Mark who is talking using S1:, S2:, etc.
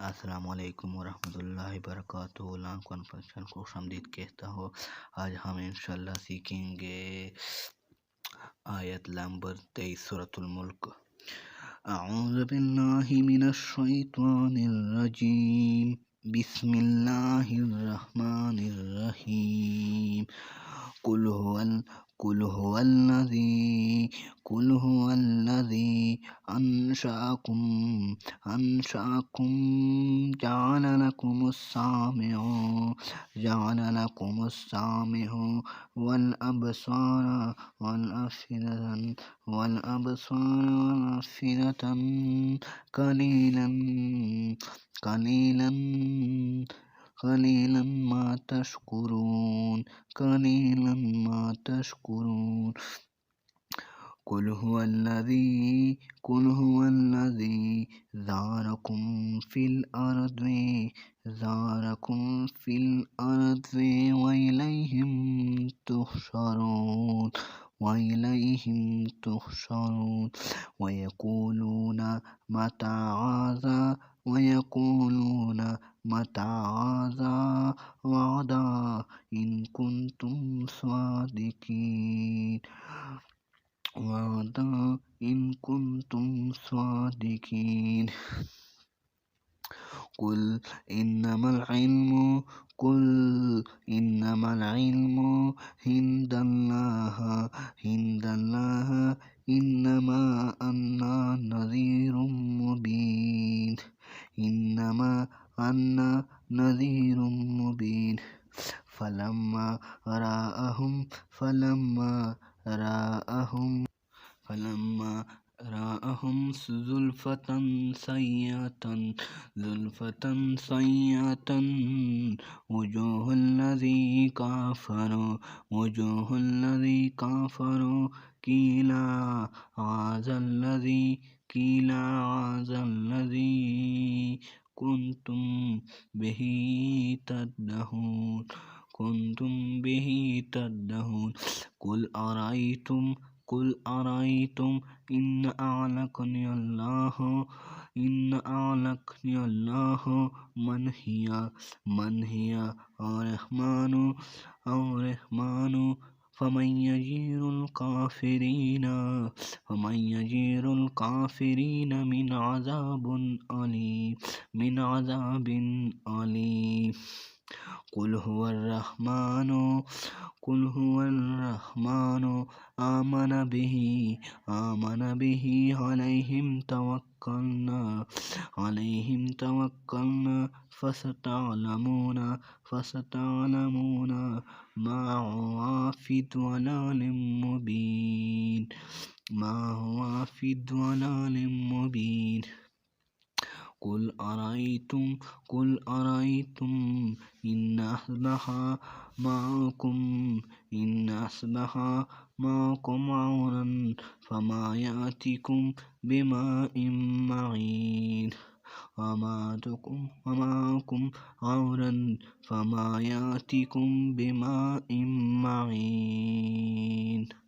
S1: السلام علیکم ورحمۃ اللہ وبرکاتہ۔ لانگ کانفرنس کو خوش آمدید کہتا ہوں۔ آج ہم انشاءاللہ سیکھیں گے آیت نمبر 23 سورۃ الملک۔ اعوذ باللہ من الشیطان الرجیم، بسم اللہ الرحمن الرحیم۔ قل هو الذی انشأکم جعل لکم السمع والابصار والافئدة قلیلا ما تشکرون۔ قل هو الذی ذرأکم فی الارض وإلیہ تحشرون۔ ویقولون متى هذا الوعد إن کنتم صادقین۔ قل انما العلم عند اللہ انما انا نذیر مبین۔ فلما رآهم زلفة سیئة وجوه الذی كفروا قیل هذا الذی کنتم به تدعون۔ قل أرأيتم إن أهلكني الله من هي أو رحمن فمن يجير الكافرين من عذاب أليم۔ قل هو الرحمن آمن به عليهم توكلنا فستعلمون ما هو في ضلال مبين۔ قل أرأيتم إن أصبح معكم عورا فما يأتيكم بماء معين ومعكم عورا فما يأتيكم بماء معين۔